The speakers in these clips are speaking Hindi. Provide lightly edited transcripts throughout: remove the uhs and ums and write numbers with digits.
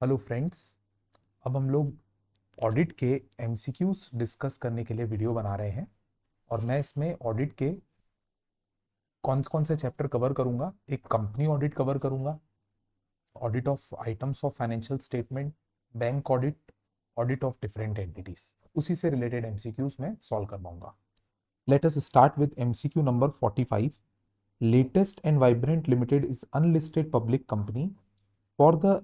Hello friends. अब हम लोग ऑडिट के एमसीक्यूज डिस्कस करने के लिए वीडियो बना रहे हैं और मैं इसमें ऑडिट के कौन से चैप्टर कवर करूंगा। एक कंपनी ऑडिट कवर करूंगा, audit of items of financial statement, bank audit, audit of different entities, उसी से रिलेटेड एमसीक्यूज में सॉल्व करवाऊंगा। Let us start with MCQ number 45। Latest and vibrant limited is unlisted public company. For the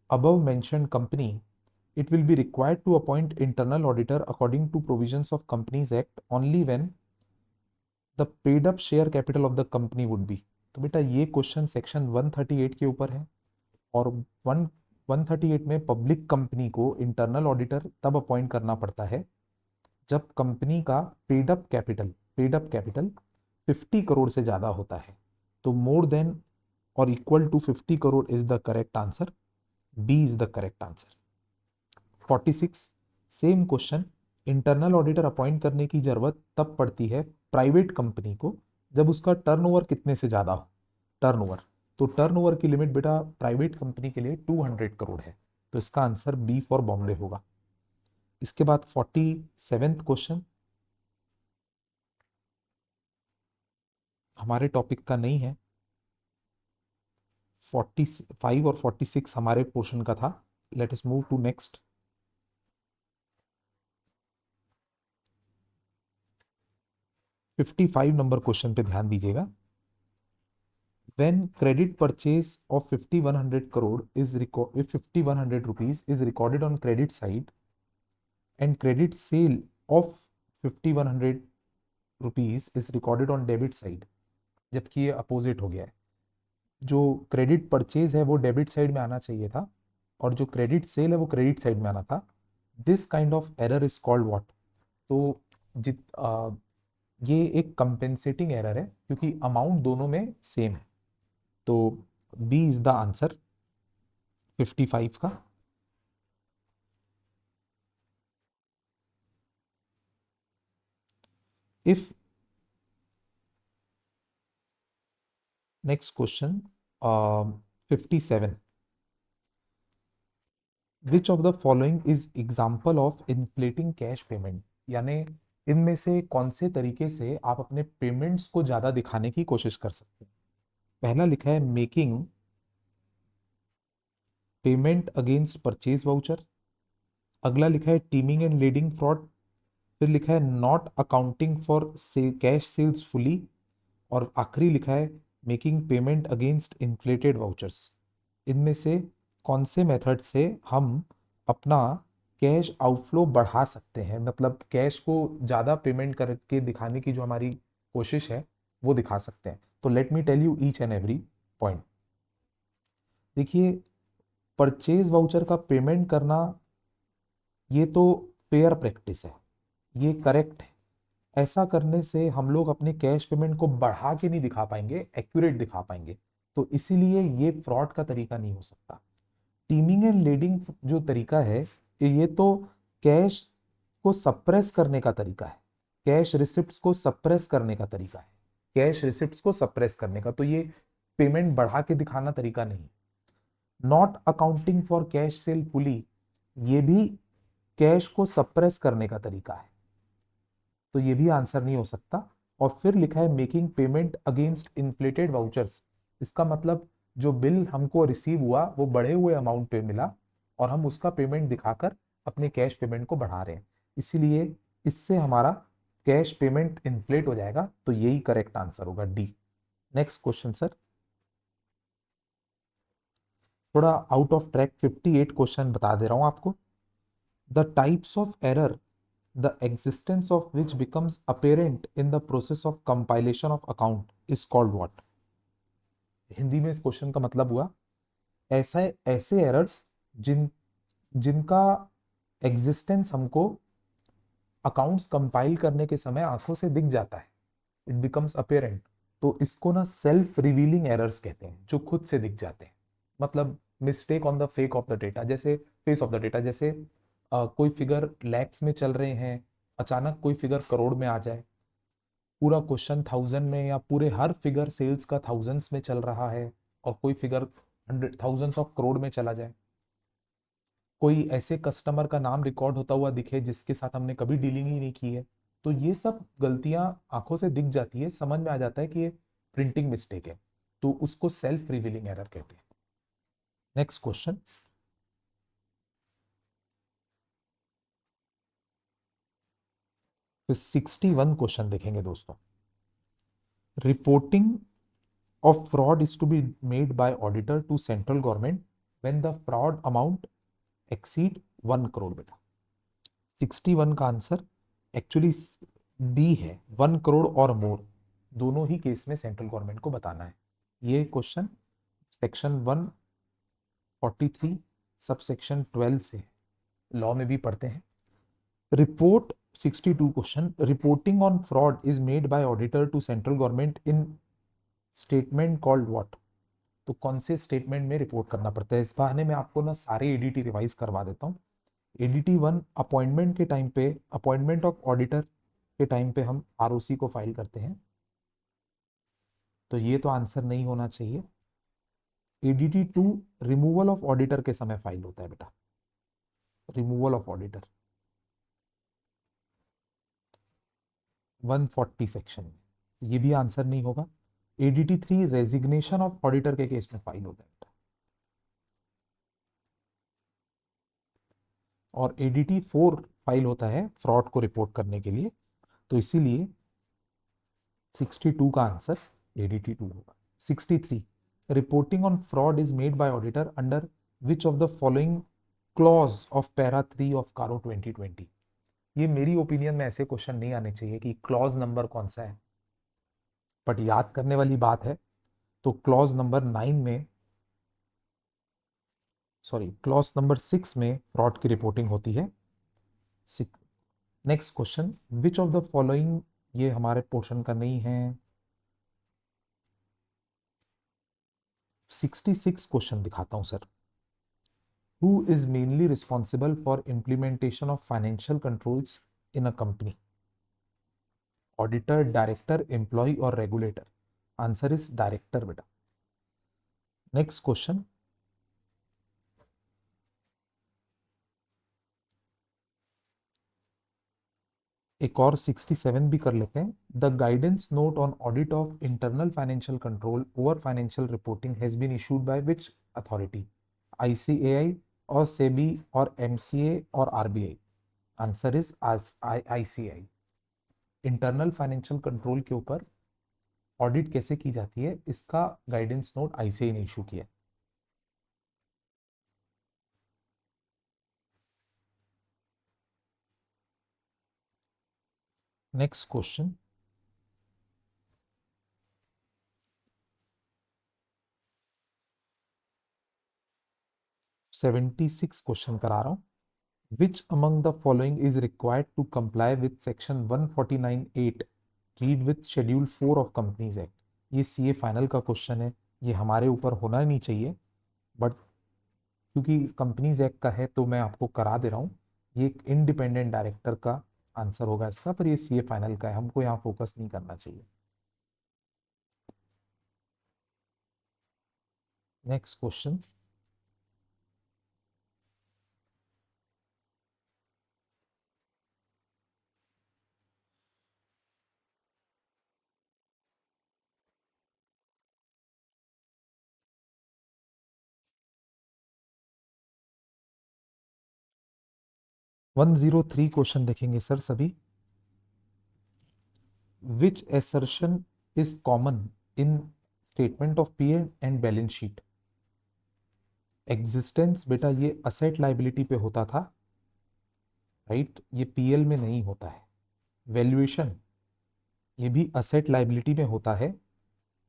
above mentioned company, it will be required to appoint internal auditor according to provisions of Companies Act only when the paid up share capital of the company would be। तो बेटा ये क्वेश्चन सेक्शन 138 के ऊपर है और 138 में पब्लिक कंपनी को इंटरनल ऑडिटर तब अपॉइंट करना पड़ता है जब कंपनी का पेड अप कैपिटल 50 करोड़ से ज्यादा होता है। तो मोर देन और equal to 50 crore is the correct answer. B is the correct answer. 46 same question. Internal auditor appoint करने की जरूरत तब पड़ती है प्राइवेट कंपनी को जब उसका टर्नओवर कितने से ज्यादा हो। टर्नओवर, तो टर्नओवर की लिमिट बेटा प्राइवेट कंपनी के लिए 200 करोड़ है, तो इसका आंसर बी फॉर बॉम्बे होगा। इसके बाद 47th क्वेश्चन हमारे टॉपिक का नहीं है। 45 और 46 हमारे पोर्शन का था। Let us move to next. 55 number question पे ध्यान दीजिएगा। When credit purchase of 5100 crore is if 5100 rupees is recorded on credit side and credit sale of 5100 rupees is recorded on debit side, जबकि ये अपोजिट हो गया है। जो क्रेडिट परचेज है वो डेबिट साइड में आना चाहिए था और जो क्रेडिट सेल है वो क्रेडिट साइड में आना था। This kind of error is called what. तो ये एक कंपेंसेटिंग एरर है क्योंकि अमाउंट दोनों में सेम है। तो बी इज द आंसर 55 का। If next question 57, which of the following is example of inflating cash payment, यानी इनमें से कौन से तरीके से आप अपने पेमेंट्स को ज्यादा दिखाने की कोशिश कर सकते हैं। पहला लिखा है making payment against purchase voucher, अगला लिखा है टीमिंग एंड लीडिंग फ्रॉड, फिर लिखा है not accounting for cash sales fully, और आखिरी लिखा है making payment against inflated vouchers. इनमें से कौन से मेथड से हम अपना कैश आउटफ्लो बढ़ा सकते हैं, मतलब कैश को ज़्यादा पेमेंट करके दिखाने की जो हमारी कोशिश है वो दिखा सकते हैं। तो let me tell you each and every point. देखिए, परचेज वाउचर का पेमेंट करना ये तो फेयर प्रैक्टिस है, ये करेक्ट है। ऐसा करने से हम लोग अपने कैश पेमेंट को बढ़ा के नहीं दिखा पाएंगे, एक्यूरेट दिखा पाएंगे, तो इसीलिए ये फ्रॉड का तरीका नहीं हो सकता। टीमिंग एंड लीडिंग जो तरीका है ये तो कैश को सप्रेस करने का तरीका है, कैश रिसिप्ट्स को सप्रेस करने का तरीका है, कैश रिसिप्ट्स को सप्रेस करने का, तो ये पेमेंट बढ़ा के दिखाना तरीका नहीं। Not accounting for cash cell fully, ये भी कैश को सप्रेस करने का तरीका है, तो ये भी आंसर नहीं हो सकता। और फिर लिखा है making payment against inflated vouchers, इसका मतलब जो बिल हमको रिसीव हुआ वो बढ़े हुए अमाउंट पे मिला और हम उसका पेमेंट दिखाकर अपने कैश पेमेंट को बढ़ा रहे हैं, इसीलिए इससे हमारा कैश पेमेंट इन्फ्लेट हो जाएगा, तो यही करेक्ट आंसर होगा डी। नेक्स्ट क्वेश्चन सर, थोड़ा आउट ऑफ ट्रैक 58 क्वेश्चन बता दे रहा हूं आपको। The types of error the existence of which becomes apparent in the process of compilation of account is called what। Hindi में इस क्वेश्चन का मतलब हुआ ऐसा ऐसे एरर्स जिनका एग्जिस्टेंस हमको अकाउंट्स कंपाइल करने के समय आंखों से दिख जाता है, इट बिकम्स अपेरेंट, तो इसको ना सेल्फ रिवीलिंग एरर्स कहते हैं, जो खुद से दिख जाते हैं। मतलब mistake on the fake of the data, जैसे फेस ऑफ द डेटा, जैसे कोई फिगर लैक्स में चल रहे हैं, अचानक कोई फिगर करोड़ में आ जाए, पूरा क्वेश्चन थाउजेंड में, या पूरे हर फिगर सेल्स का थाउजेंड्स में चल रहा है और कोई figure hundred thousands of crore में चला जाए, कोई ऐसे कस्टमर का नाम रिकॉर्ड होता हुआ दिखे जिसके साथ हमने कभी डीलिंग ही नहीं की है, तो ये सब गलतियां आंखों से दिख जाती है, समझ में आ जाता है कि ये प्रिंटिंग मिस्टेक है, तो उसको सेल्फ रिवीलिंग एरर कहते हैं। नेक्स्ट क्वेश्चन, तो 61 क्वेश्चन देखेंगे दोस्तों। Reporting of fraud is to be made by auditor to central government when the fraud amount exceed 1 crore। बेटा 61 का आंसर एक्चुअली डी है, 1 करोड़ और मोर, दोनों ही केस में सेंट्रल गवर्नमेंट को बताना है। ये क्वेश्चन सेक्शन 143 सब सेक्शन 12 से लॉ में भी पढ़ते हैं। Report 62 question, reporting on fraud is made by auditor to central government in statement called what. तो कौन से स्टेटमेंट में रिपोर्ट करना पड़ता है? इस बहाने में आपको ना सारे एडीटी रिवाइज करवा देता हूँ। एडीटी 1 अपॉइंटमेंट के टाइम पे, अपॉइंटमेंट ऑफ ऑडिटर के टाइम पे हम आरओसी को फाइल करते हैं, तो ये तो आंसर नहीं होना चाहिए। एडीटी 2 रिमूवल ऑफ ऑडिटर के समय फाइल होता है बेटा, रिमूवल ऑफ ऑडिटर 140 सेक्शन में, ये भी आंसर नहीं होगा। एडीटी 3 रेजिग्नेशन ऑफ ऑडिटर के केस में फाइल होता है बेटा, और एडीटी 4 फाइल होता है फ्रॉड को रिपोर्ट करने के लिए, तो इसीलिए 62 का आंसर एडीटी 2 होगा। 63, reporting on fraud is made by auditor under which of the following clause of para 3 of कारो 2020। ये मेरी ओपिनियन में ऐसे क्वेश्चन नहीं आने चाहिए कि क्लॉज नंबर कौन सा है, बट याद करने वाली बात है। तो क्लॉज नंबर 9 में, सॉरी क्लॉज नंबर 6 में फ्रॉड की रिपोर्टिंग होती है। Next question, which of the following, ये हमारे पोर्शन का नहीं है। 66 क्वेश्चन दिखाता हूं sir. Who is mainly responsible for implementation of financial controls in a company? Auditor, director, employee or regulator? Answer is director बेटा। Next question, एक और 67 भी कर लेते हैं। The guidance note on audit of internal financial control over financial reporting has been issued by which authority? ICAI और सेबी और एमसीए और RBI? Answer is ICAI. Internal financial control के ऊपर ऑडिट कैसे की जाती है, इसका गाइडेंस नोट आईसीआई ने इशू किया। नेक्स्ट क्वेश्चन, 76 क्वेश्चन करा रहा हूं। Which among the following is required to comply with section 149(8) read with schedule 4 of Companies Act? ये सीए फाइनल का क्वेश्चन है, ये हमारे ऊपर होना नहीं चाहिए, बट क्योंकि कंपनीज एक्ट का है तो मैं आपको करा दे रहा हूँ। ये एक इंडिपेंडेंट डायरेक्टर का आंसर होगा इसका, पर ये सीए फाइनल का है, हमको यहाँ फोकस नहीं करना चाहिए। नेक्स्ट क्वेश्चन, 103 क्वेश्चन देखेंगे सर सभी। Which assertion is common in statement of P and balance sheet? Existence बेटा ये असेट लाइबिलिटी पे होता था, राइट, ये पीएल में नहीं होता है। वैल्यूएशन ये भी असेट लाइबिलिटी में होता है,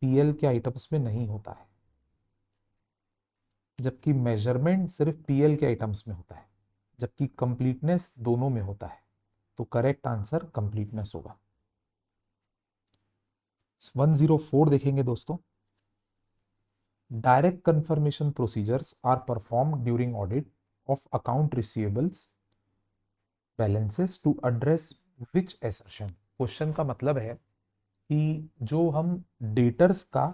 पीएल के आइटम्स में नहीं होता है, जबकि मेजरमेंट सिर्फ पीएल के आइटम्स में होता है, जबकि कंप्लीटनेस दोनों में होता है। तो करेक्ट आंसर कंप्लीटनेस होगा। 104 देखेंगे दोस्तों। Direct confirmation procedures are perform during audit of account receivables balances to address which assertion. Question का मतलब है कि जो हम डेटर्स का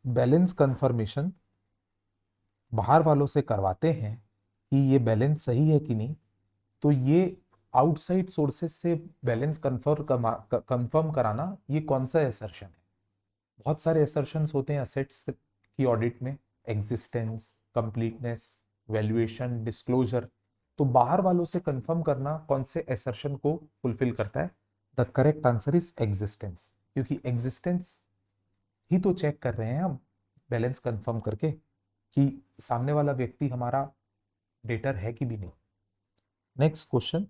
बैलेंस कंफर्मेशन बाहर वालों से करवाते हैं कि ये बैलेंस सही है कि नहीं, तो ये आउटसाइड सोर्सेस से बैलेंस कंफर्म कराना, ये कौन सा एसर्शन है? बहुत सारे एसर्शंस होते हैं असेट्स की ऑडिट में, एग्जिस्टेंस, कंप्लीटनेस, वैल्यूएशन, डिस्क्लोजर। तो बाहर वालों से कंफर्म करना कौन से एसर्शन को फुलफिल करता है? The correct answer is existence, क्योंकि एग्जिस्टेंस ही तो चेक कर रहे हैं हम बैलेंस कंफर्म करके कि सामने वाला व्यक्ति हमारा डेटर है कि भी नहीं। Next question,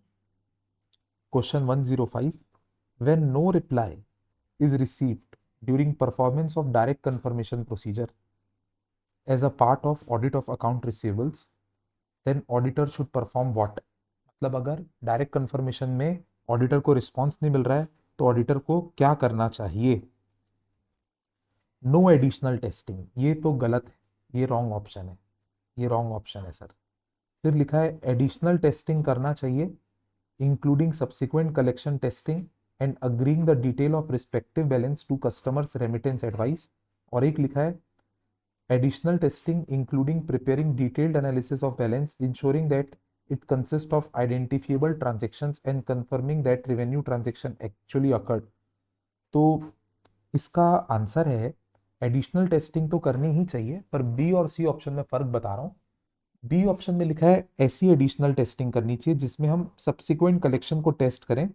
question 105, when no reply is received during performance of direct confirmation procedure as a part of audit of account receivables, then auditor should perform what? मतलब अगर डायरेक्ट कंफर्मेशन में ऑडिटर को रिस्पॉन्स नहीं मिल रहा है तो ऑडिटर को क्या करना चाहिए? नो एडिशनल टेस्टिंग, ये तो गलत है, ये रॉन्ग ऑप्शन है, ये रॉन्ग ऑप्शन है सर। फिर लिखा है एडिशनल टेस्टिंग करना चाहिए, including subsequent collection testing and agreeing the detail of respective balance to customers remittance advice. और एक लिखा है additional testing including preparing detailed analysis of balance, ensuring that it consists of identifiable transactions and confirming that revenue transaction actually occurred। तो इसका आंसर है एडिशनल टेस्टिंग तो करनी ही चाहिए, पर बी और सी ऑप्शन में फर्क बता रहा हूं। बी ऑप्शन में लिखा है ऐसी एडिशनल टेस्टिंग करनी चाहिए जिसमें हम सब्सिक्वेंट कलेक्शन को टेस्ट करें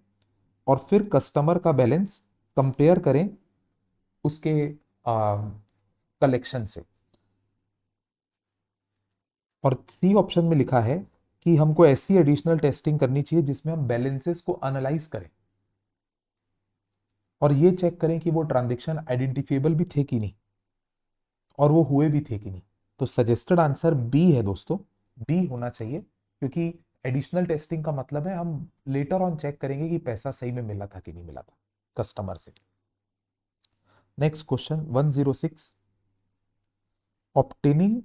और फिर कस्टमर का बैलेंस कंपेयर करें उसके कलेक्शन से। और सी ऑप्शन में लिखा है कि हमको ऐसी एडिशनल टेस्टिंग करनी चाहिए जिसमें हम बैलेंसेस को एनालाइज करें और ये चेक करें कि वो ट्रांजैक्शन आइडेंटिफिएबल भी थे कि नहीं और वो हुए भी थे कि नहीं। तो सजेस्टेड आंसर बी है दोस्तों, बी होना चाहिए, क्योंकि एडिशनल टेस्टिंग का मतलब है हम लेटर ऑन चेक करेंगे कि पैसा सही में मिला था कि नहीं मिला था कस्टमर से। Next question 106, obtaining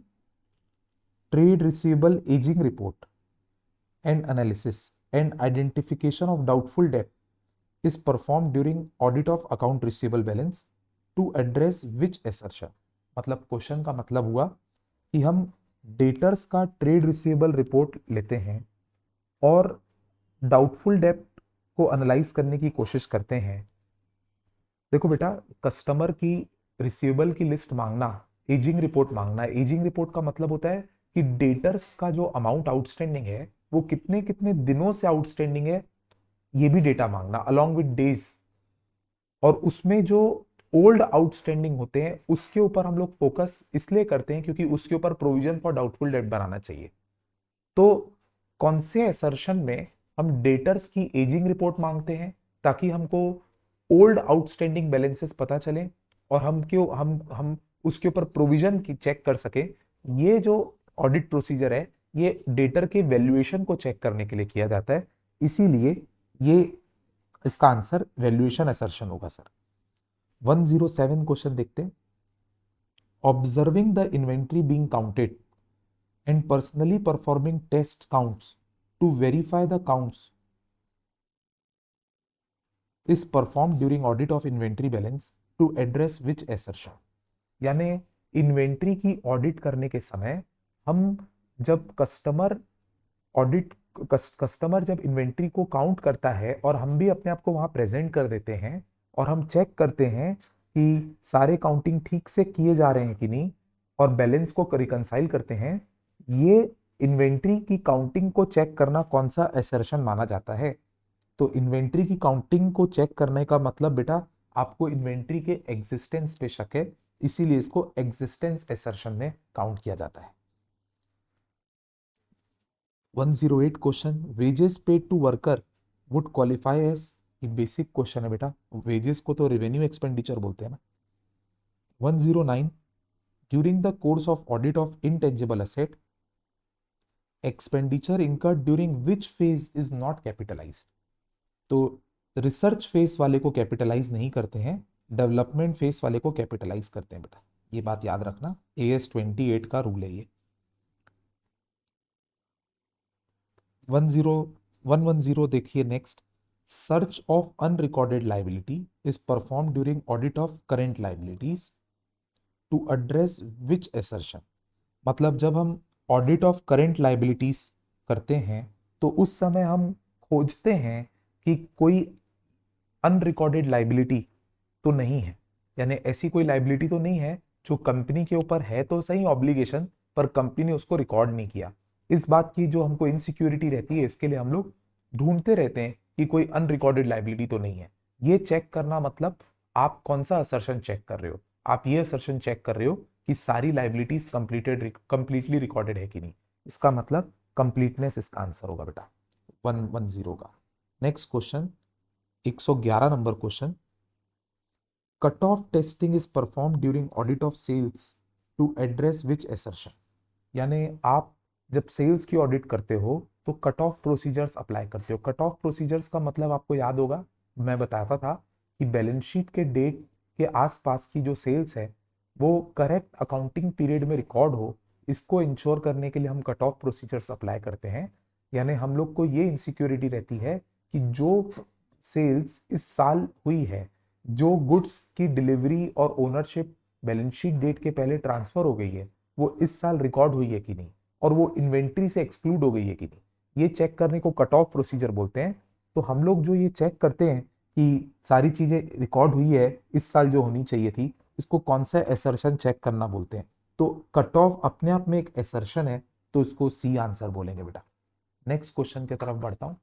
trade receivable ageing report and analysis and identification of doubtful debt is performed during audit of account receivable balance to address which assertion। मतलब क्वेश्चन का मतलब हुआ कि हम डेटर्स का ट्रेड रिसीवेबल रिपोर्ट लेते हैं और डाउटफुल डेब्ट को एनालाइज करने की कोशिश करते हैं। देखो बेटा, कस्टमर की रिसीवेबल की लिस्ट मांगना, एजिंग रिपोर्ट मांगना, एजिंग रिपोर्ट का मतलब होता है कि डेटर्स का जो अमाउंट आउटस्टैंडिंग है वो कितने कितने दिनों से आउटस्टैंडिंग है, ये भी डेटा मांगना अलॉन्ग विद डेज। और उसमें जो ओल्ड आउटस्टैंडिंग होते हैं उसके ऊपर हम लोग फोकस इसलिए करते हैं क्योंकि उसके ऊपर प्रोविजन फॉर डाउटफुल डेट बनाना चाहिए। तो कौन से असर्शन में हम डेटर्स की एजिंग रिपोर्ट मांगते हैं ताकि हमको ओल्ड आउटस्टैंडिंग बैलेंसेस पता चले और हम क्यों हम उसके ऊपर प्रोविजन की चेक कर सके। ये जो ऑडिट प्रोसीजर है ये डेटर के वैल्यूएशन को चेक करने के लिए किया जाता है, इसीलिए ये इसका आंसर वैल्यूएशन असर्शन होगा सर। 107 क्वेश्चन देखते हैं, observing the inventory being counted and personally performing test counts to verify the counts is performed during audit of inventory balance to address which assertion। यानी इन्वेंट्री की ऑडिट करने के समय हम जब कस्टमर जब इन्वेंट्री को काउंट करता है और हम भी अपने आप को वहां प्रेजेंट कर देते हैं और हम चेक करते हैं कि सारे काउंटिंग ठीक से किए जा रहे हैं कि नहीं और बैलेंस को रिकंसाइल करते हैं, ये इन्वेंट्री की काउंटिंग को चेक करना कौन सा असर्शन माना जाता है? तो इन्वेंट्री की काउंटिंग को चेक करने का मतलब बेटा आपको इन्वेंट्री के एग्जिस्टेंस पे शक है, इसीलिए इसको एग्जिस्टेंस असर्शन में काउंट किया जाता है। 108 question, wages paid to worker would qualify as, ये बेसिक क्वेश्चन है बेटा, वेजेस को तो रेवेन्यू एक्सपेंडिचर बोलते हैं ना। 109, during the course of audit of intangible asset expenditure incurred during which phase is not capitalised. तो रिसर्च फेज वाले को कैपिटलाइज नहीं करते हैं, डेवलपमेंट फेज वाले को कैपिटलाइज करते हैं बेटा, ये बात याद रखना, AS 28 का रूल है ये। 110 देखिए next, search of unrecorded liability is perform during audit of current liabilities to address which assertion. मतलब जब हम ऑडिट ऑफ करेंट लाइबिलिटीज करते हैं तो उस समय हम खोजते हैं कि कोई अनरिकॉर्डेड लाइबिलिटी तो नहीं है, यानी ऐसी कोई लाइबिलिटी तो नहीं है जो कंपनी के ऊपर है तो सही ऑब्लिगेशन, पर कंपनी ने उसको रिकॉर्ड नहीं किया। इस बात की जो हमको इनसिक्योरिटी रहती है, इसके लिए हम लोग ढूंढते रहते हैं कि कोई अनरिकॉर्डेड लाइबिलिटी तो नहीं है। ये चेक करना मतलब आप कौन सा असर्शन चेक कर रहे हो? आप ये असर्शन चेक कर रहे हो कि सारी लाइबिलिटीज कंप्लीटली रिकॉर्डेड है कि नहीं। इसका मतलब कंप्लीटनेस इसका आंसर होगा बेटा 110 का। Next question 111 number question, cut off testing is perform during audit of sales to address which assertion. यानी आप जब सेल्स की ऑडिट करते हो तो कट ऑफ प्रोसीजर्स अप्लाई करते हो। कट ऑफ प्रोसीजर्स का मतलब आपको याद होगा, मैं बताता था कि बैलेंस शीट के डेट के आसपास की जो सेल्स है वो करेक्ट अकाउंटिंग पीरियड में रिकॉर्ड हो, इसको इंश्योर करने के लिए हम कट ऑफ प्रोसीजर्स अप्लाई करते हैं। यानी हम लोग को ये इनसिक्योरिटी रहती है कि जो सेल्स इस साल हुई है, जो गुड्स की डिलीवरी और ओनरशिप बैलेंस शीट डेट के पहले ट्रांसफर हो गई है, वो इस साल रिकॉर्ड हुई है कि नहीं, और वो इन्वेंट्री से एक्सक्लूड हो गई है कि नहीं, ये चेक करने को कट ऑफ प्रोसीजर बोलते हैं। तो हम लोग जो ये चेक करते हैं कि सारी चीजें रिकॉर्ड हुई है इस साल जो होनी चाहिए थी, इसको कौन सा एसर्शन चेक करना बोलते हैं। तो कट ऑफ अपने आप में एक एसर्शन है, तो इसको सी आंसर बोलेंगे बेटा। नेक्स्ट क्वेश्चन की तरफ बढ़ता हूं।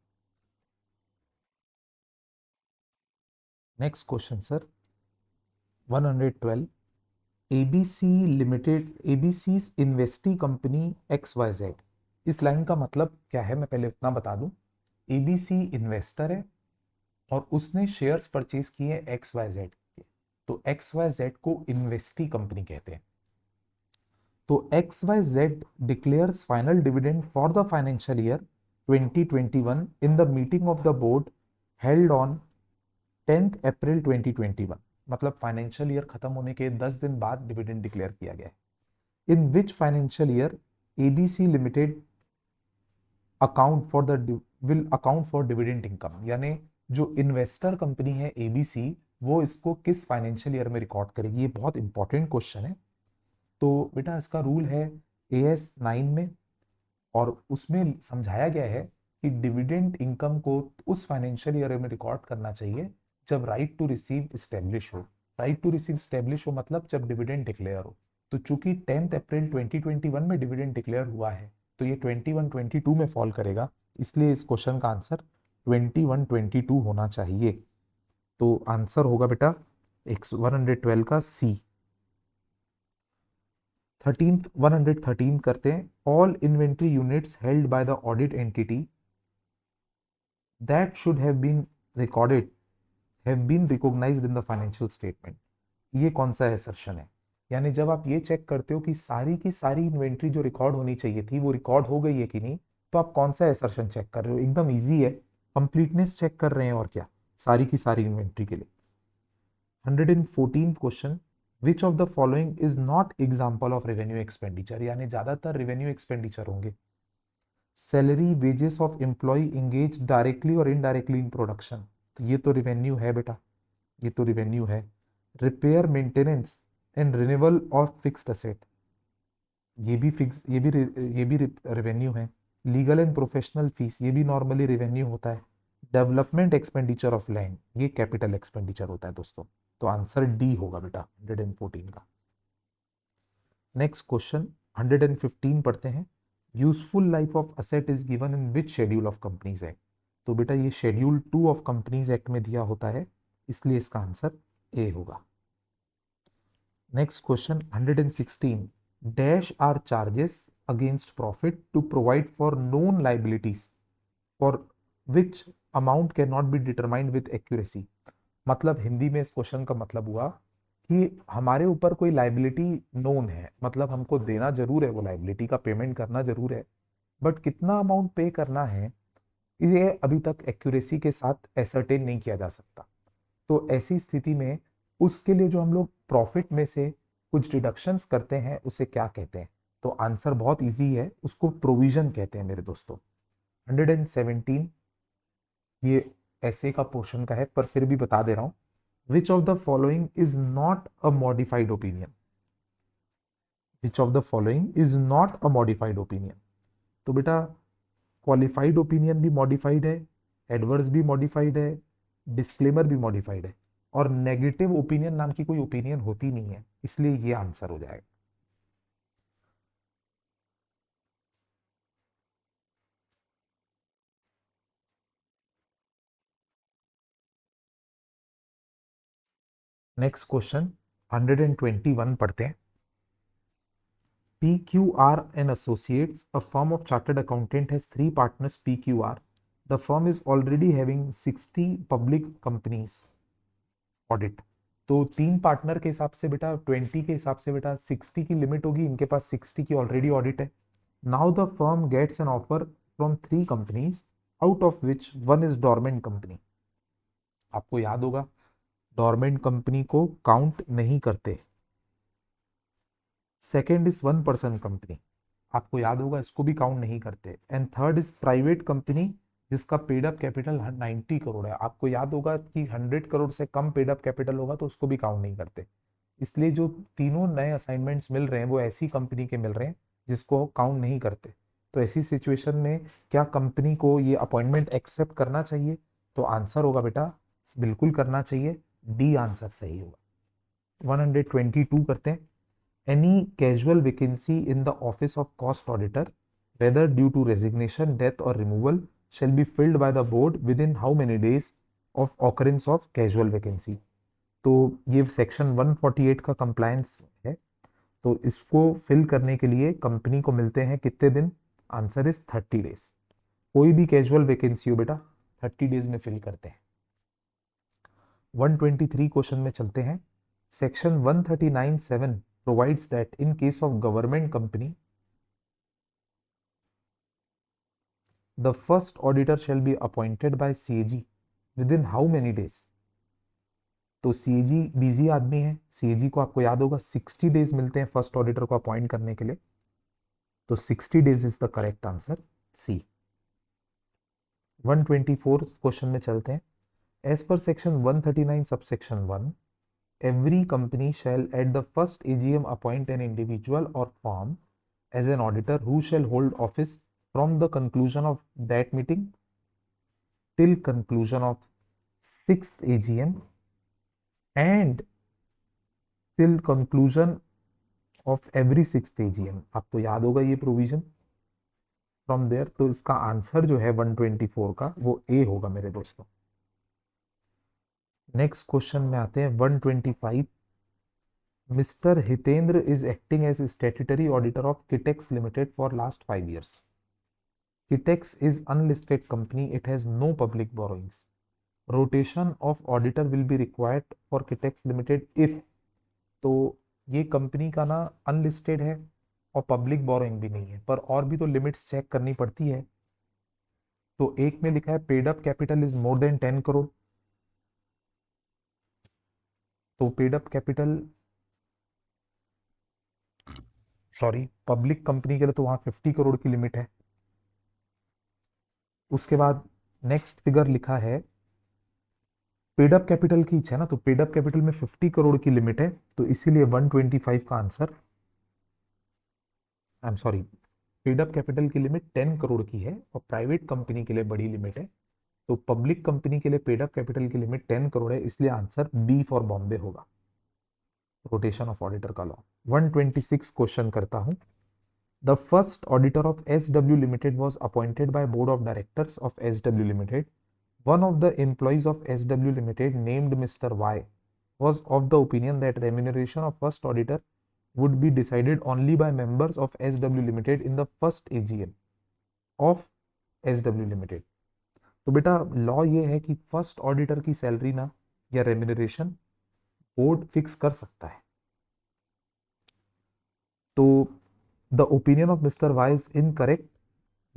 Next question sir 112, ABC limited, ABC investee company X Y Z. इस लाइन का मतलब क्या है मैं पहले इतना बता दूं। एबीसी इन्वेस्टर है और उसने शेयर्स परचेज किए एक्स वाई जेड के, तो एक्स वाई जेड को इन्वेस्टी कंपनी कहते हैं। तो X Y Z declares final dividend for the financial year 2021 in the meeting of the board held on 10th April 2021। मतलब फाइनेंशियल ईयर खत्म होने के 10 दिन बाद डिविडेंड डिक्लेयर किया गया है। In which financial year ABC limited account for the will account for dividend income. यानी जो इन्वेस्टर कंपनी है एबीसी, वो इसको किस फाइनेंशियल ईयर में रिकॉर्ड करेगी, ये बहुत इंपॉर्टेंट क्वेश्चन है। तो बेटा इसका रूल है AS 9 में, और उसमें समझाया गया है कि डिविडेंड इनकम को उस फाइनेंशियल ईयर में रिकॉर्ड करना चाहिए जब राइट टू रिसीव स्टेब्लिश हो। राइट टू रिसीव स्टेब्लिश हो मतलब जब डिविडेंड डिक्लेयर हो। तो चूंकि 10th अप्रैल 2021 में डिविडेंड डिक्लेयर हुआ है, तो ये 21-22 में फॉल करेगा, इसलिए इस क्वेश्चन का आंसर 21-22 होना चाहिए। तो आंसर होगा बेटा 112 का सी। 113 करते हैं, all inventory units held by the audit entity that should have been recorded have been recognised in the financial statement. ये कौन सा एसर्शन है? यानी जब आप ये चेक करते हो कि सारी की सारी इन्वेंट्री जो रिकॉर्ड होनी चाहिए थी वो रिकॉर्ड हो गई है कि नहीं, तो आप कौन सा एसर्शन चेक कर रहे हो? एकदम इजी है, कंप्लीटनेस चेक कर रहे हैं और क्या, सारी की सारी इन्वेंट्री के लिए। 114 question, which of the following is not example of revenue expenditure. यानी ज्यादातर रेवेन्यू एक्सपेंडिचर होंगे। Salary wages of employ engage directly और इनडायरेक्टली इन प्रोडक्शन, तो ये तो रेवेन्यू है बेटा, ये तो रेवेन्यू है। Repair maintenance and renewal of fixed asset, ये भी फिक्स, ये भी रेवेन्यू है। लीगल एंड प्रोफेशनल फीस, ये भी नॉर्मली रेवेन्यू होता है। डेवलपमेंट एक्सपेंडिचर ऑफ लैंड, ये कैपिटल एक्सपेंडिचर होता है दोस्तों। तो आंसर डी होगा बेटा 114 का। नेक्स्ट क्वेश्चन 115 पढ़ते हैं, useful life of asset is given in which schedule of companies act. तो बेटा ये शेड्यूल 2 ऑफ कंपनीज एक्ट में दिया होता है, इसलिए इसका आंसर ए होगा। Next question 116, dash are charges against profit to provide for known liabilities for which amount can not be determined with accuracy. मतलब हिंदी में इस क्वेश्चन का मतलब हुआ कि हमारे ऊपर कोई लाइबिलिटी नोन है, मतलब हमको देना जरूर है, वो लाइबिलिटी का पेमेंट करना जरूर है, बट कितना अमाउंट पे करना है ये अभी तक एक्यूरेसी के साथ एसरटेन नहीं किया जा सकता। तो ऐसी स्थिति में उसके लिए जो हम लोग प्रॉफिट में से कुछ डिडक्शंस करते हैं उसे क्या कहते हैं? तो आंसर बहुत इजी है, उसको प्रोविजन कहते हैं मेरे दोस्तों। 117, ये ऐसे का पोर्शन का है पर फिर भी बता दे रहा हूं। Which of the following is not a modified opinion. Which of the following is not a modified opinion. तो बेटा क्वालिफाइड ओपिनियन भी मॉडिफाइड है, एडवर्स भी मॉडिफाइड है, डिस्क्लेमर भी मॉडिफाइड है, और नेगेटिव ओपिनियन नाम की कोई ओपिनियन होती नहीं है, इसलिए ये आंसर हो जाएगा। नेक्स्ट क्वेश्चन 121 पढ़ते हैं। PQR and Associates, a firm of chartered accountant, has three partners PQR. The firm is already having 60 public companies audit. तो तीन पार्टनर के हिसाब से बेटा 20 के हिसाब से बेटा 60 की लिमिट होगी, इनके पास 60 की ऑलरेडी ऑडिट है। Now the firm gets an offer from three companies out of which one is dormant company. आपको याद होगा डॉर्मेंट कंपनी को काउंट नहीं करते। Second is one person company, आपको याद होगा इसको भी काउंट नहीं करते। And third is private company जिसका पेड अप कैपिटल 90 करोड़ है। आपको याद होगा कि 100 करोड़ से कम पेड अप कैपिटल होगा तो उसको भी काउंट नहीं करते। इसलिए जो तीनों नए असाइनमेंट्स मिल रहे हैं वो ऐसी कंपनी के मिल रहे हैं जिसको काउंट नहीं करते। तो ऐसी सिचुएशन में क्या कंपनी को ये अपॉइंटमेंट एक्सेप्ट करना चाहिए? तो आंसर होगा बेटा बिल्कुल करना चाहिए, डी आंसर सही होगा। 122 करते हैं। Any casual vacancy in the office of cost auditor, whether due to resignation, death or removal, shall be filled by the board within how many days of occurrence of casual vacancy। तो ये सेक्शन 148 का कंप्लायंस है, तो इसको फिल करने के लिए कंपनी को मिलते हैं कितने दिन? Answer is 30 days. कोई भी कैजुअल वैकेंसी हो बेटा 30 डेज में फिल करते हैं। 123 क्वेश्चन में चलते हैं। Section 139(7) provides that in case of government company, the first auditor shall be appointed by CAG within how many days? तो CAG बिजी आदमी है, CAG को आपको याद होगा 60 डेज मिलते हैं फर्स्ट ऑडिटर को अपॉइंट करने के लिए, तो 60 days is the correct answer, C. 124 question में चलते हैं। As per section 139 subsection 1, every company shall at the first AGM appoint an individual or firm as an auditor who shall hold office from the conclusion of that meeting till conclusion of 6th AGM and till conclusion of every 6th AGM। आपको याद होगा ये प्रोविजन फ्रॉम देयर, तो इसका आंसर जो है 124 का वो ए होगा मेरे दोस्तों। नेक्स्ट क्वेश्चन में आते हैं 125। Mr. Hitendra is acting as statutory auditor of Kitex Limited for last 5 years. Kitex is unlisted company. It has no public borrowings. Rotation of auditor will be required for Kitex Limited if, तो ये कंपनी का ना अनलिस्टेड है और पब्लिक बोरोइंग भी नहीं है, पर और भी तो लिमिट्स चेक करनी पड़ती है। तो एक में लिखा है paid up capital is more than 10 crore, तो paid up capital sorry public company के लिए तो वहां 50 करोड़ की लिमिट है। उसके बाद नेक्स्ट फिगर लिखा है पेड अप कैपिटल की इच्छा है ना, तो पेड अप कैपिटल में 50 करोड़ की लिमिट है, तो इसीलिए 125 का answer, I am sorry, paid up capital की लिमिट 10 करोड़ की है और प्राइवेट कंपनी के लिए बड़ी लिमिट है, तो पब्लिक कंपनी के लिए पेड अप कैपिटल की लिमिट 10 करोड़ है, इसलिए आंसर बी फॉर बॉम्बे होगा, रोटेशन ऑफ ऑडिटर का लॉ। 126 क्वेश्चन करता हूं। The first auditor of SW limited was appointed by board of directors of SW limited. One of the employees of SW Limited named Mr. Y was of the opinion that remuneration of first auditor would be decided only by members of SW Limited in the first AGM of SW Limited। तो बेटा लॉ ये है कि फर्स्ट ऑडिटर की सैलरी ना या रेम्यूनरेशन बोर्ड फिक्स कर सकता है। तो the opinion of mister Y is incorrect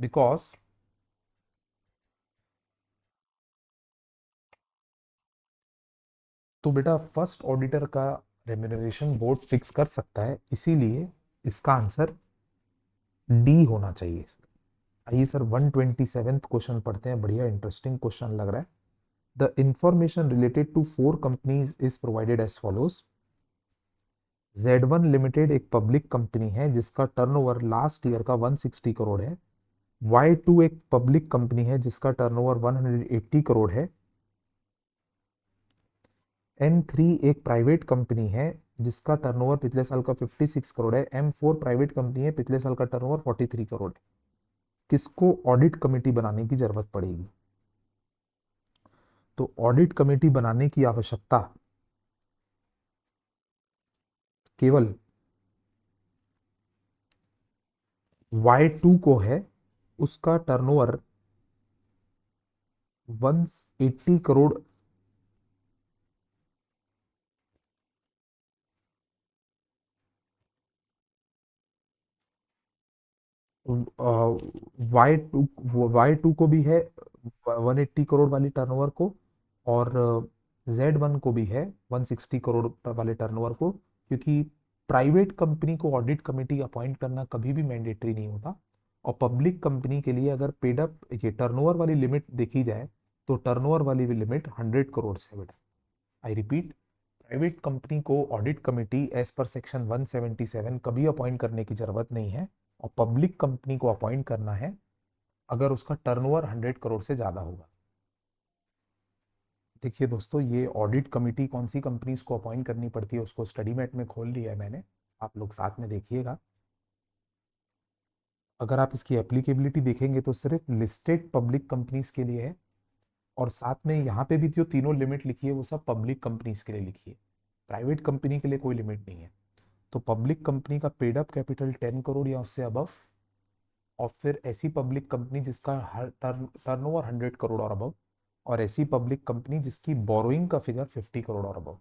because तो बेटा फर्स्ट ऑडिटर का रेम्यूनरेशन बोर्ड फिक्स कर सकता है, इसीलिए इसका आंसर डी होना चाहिए। आइए सर 127 क्वेश्चन पढ़ते हैं, बढ़िया इंटरेस्टिंग क्वेश्चन लग रहा है। The information related to 4 companies is provided as follows. Z1 limited एक पब्लिक कंपनी है जिसका टर्नओवर लास्ट ईयर का 160 करोड़ है। Y2 एक पब्लिक कंपनी है जिसका टर्नओवर 180 करोड़ है। N3 एक प्राइवेट कंपनी है जिसका टर्नओवर पिछले साल का 56 करोड़ है। M4 प्राइवेट कंपनी है, पिछले साल का टर्नओवर 43 करोड़ है। किसको ऑडिट कमेटी बनाने की जरूरत पड़ेगी? तो ऑडिट कमेटी बनाने की आवश्यकता केवल Y2 को है। उसका टर्नओवर 180 करोड़ Y2 को भी है 180 करोड़ वाली टर्नओवर को, और Z1 को भी है 160 करोड़ वाले टर्नओवर को, क्योंकि प्राइवेट कंपनी को ऑडिट कमेटी अपॉइंट करना कभी भी मैंडेटरी नहीं होता। और पब्लिक कंपनी के लिए अगर पेड अप ये टर्नओवर वाली लिमिट देखी जाए तो टर्नओवर वाली लिमिट 100 करोड़ से बेटा। आई रिपीट, प्राइवेट कंपनी को audit committee as per section 177 कभी अपॉइंट करने की जरूरत नहीं है, और पब्लिक कंपनी को अपॉइंट करना है अगर उसका टर्नओवर 100 करोड़ से ज्यादा होगा। देखिए दोस्तों, ये ऑडिट कमेटी कौन सी कंपनीज को अपॉइंट करनी पड़ती है उसको स्टडी मैट में खोल लिया है मैंने, आप लोग साथ में देखिएगा। अगर आप इसकी एप्लीकेबिलिटी देखेंगे तो सिर्फ लिस्टेड पब्लिक कंपनीज के लिए है, और साथ में यहाँ पे भी जो तीनों लिमिट लिखी है वो सब पब्लिक कंपनीज के लिए लिखी है, प्राइवेट कंपनी के लिए कोई लिमिट नहीं है। तो पब्लिक कंपनी का पेड अप कैपिटल 10 करोड़ या उससे अबव, और फिर ऐसी पब्लिक कंपनी जिसका हर टर्नओवर 100 करोड़ और अबव, और ऐसी पब्लिक कंपनी जिसकी बोरोइंग का फिगर 50 करोड़ और अबव।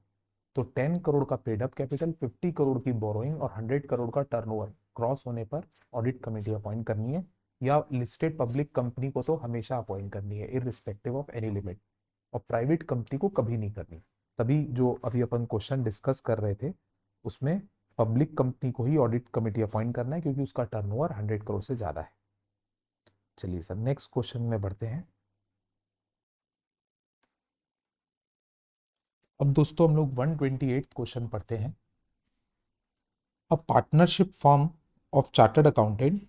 तो 10 करोड़ का पेड अप कैपिटल, 50 करोड़ की बोरोइंग और 100 करोड़ का टर्नओवर क्रॉस होने पर ऑडिट कमेटी अपॉइंट करनी है, या लिस्टेड पब्लिक कंपनी को तो हमेशा अपॉइंट करनी है इररिस्पेक्टिव ऑफ एनी लिमिट, और प्राइवेट कंपनी को कभी नहीं करनी। तभी जो अभी अपन क्वेश्चन डिस्कस कर रहे थे उसमें पब्लिक कंपनी को ही ऑडिट कमेटी अपॉइंट करना है क्योंकि उसका टर्नओवर 100 करोड़ से ज्यादा है। चलिए सर, नेक्स्ट क्वेश्चन में बढ़ते हैं। अब दोस्तों हम लोग 128 क्वेश्चन पढ़ते हैं। A partnership firm of chartered accountant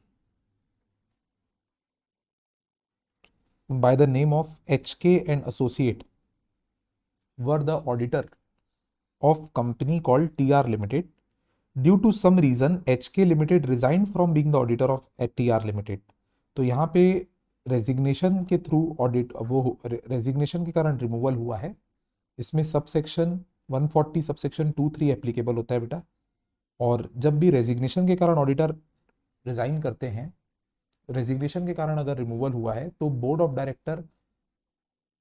by the name of HK and Associate were the auditor of company called TR Limited. Due to some reason HK Limited resigned from being the auditor of TR Limited. तो यहाँ पे रेजिग्नेशन के थ्रू ऑडिट, वो रेजिग्नेशन के कारण रिमूवल हुआ है। इसमें सबसेक्शन 140 सबसेक्शन 2(3) एप्लीकेबल होता है बेटा। और जब भी रेजिग्नेशन के कारण ऑडिटर रिजाइन करते हैं, रेजिग्नेशन के कारण अगर रिमूवल हुआ है तो बोर्ड ऑफ डायरेक्टर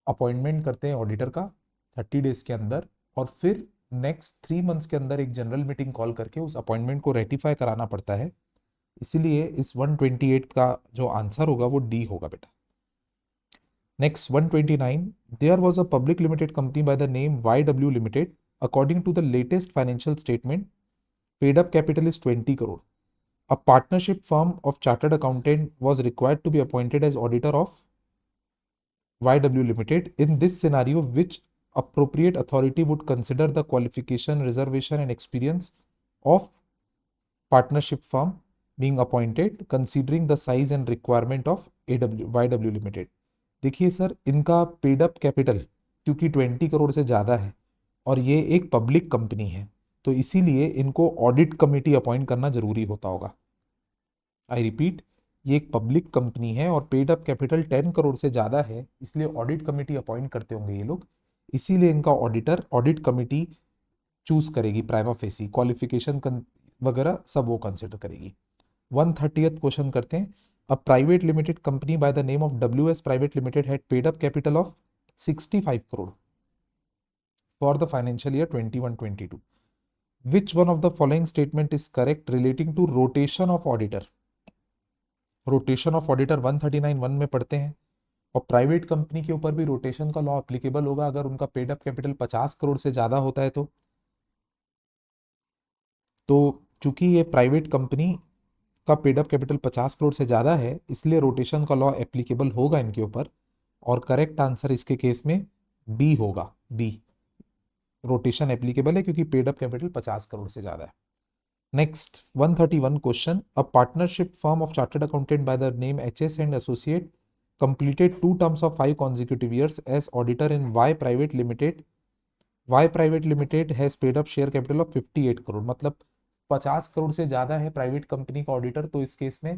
अपॉइंटमेंट करते हैं ऑडिटर का 30 डेज के अंदर, और फिर नेक्स्ट 3 मंथ्स के अंदर एक जनरल मीटिंग कॉल करके उस अपॉइंटमेंट को रेटिफाई कराना पड़ता है। इसीलिए इस 128 का जो आंसर होगा वो डी होगा बेटा। Next 129, there was a public limited company by the name YW limited. According to the latest financial statement paid up capital is 20 crore. A partnership firm of chartered accountant was required to be appointed as auditor of YW Limited. In this scenario, which appropriate authority would consider the qualification, reservation, and experience of partnership firm being appointed, considering the size and requirement of YW Limited? देखिए सर, इनका पेड अप कैपिटल क्योंकि 20 करोड़ से ज़्यादा है और ये एक पब्लिक कंपनी है, तो इसीलिए इनको ऑडिट कमेटी अपॉइंट करना जरूरी होता होगा। आई रिपीट, ये एक पब्लिक कंपनी है और पेड अप कैपिटल 10 करोड़ से ज़्यादा है, इसलिए ऑडिट कमेटी अपॉइंट करते होंगे ये लोग। इसीलिए इनका ऑडिटर ऑडिट कमेटी चूज करेगी, प्राइमा फेसी क्वालिफिकेशन वगैरह सब वो कंसिडर करेगी। 130th क्वेश्चन करते हैं। A private limited company by the name of WS private limited had paid up capital of 65 crore for the financial year 21-22। Which one of the following statement is correct relating to rotation of auditor? Rotation of auditor 139(1) में पढ़ते हैं, और प्राइवेट कंपनी के ऊपर भी रोटेशन का लॉ अप्लीकेबल होगा अगर उनका पेड अप कैपिटल 50 करोड़ से ज्यादा होता है तो चूंकि ये प्राइवेट कंपनी का पेड अप कैपिटल 50 करोड़ से ज्यादा है इसलिए रोटेशन का लॉ एप्लीकेबल होगा इनके ऊपर, और करेक्ट आंसर इसके केस में बी होगा। बी, रोटेशन एप्लीकेबल है क्योंकि पेड अप कैपिटल 50 करोड़ से ज्यादा है। Next, 131 question. A partnership firm of chartered accountant by the name HS and Associate completed 2 terms of 5 consecutive years as auditor in Y Private Limited. Y Private Limited has paid up share capital of 58 crore, मतलब 50 करोड़ से ज़्यादा है प्राइवेट कंपनी का ऑडिटर, तो इस केस में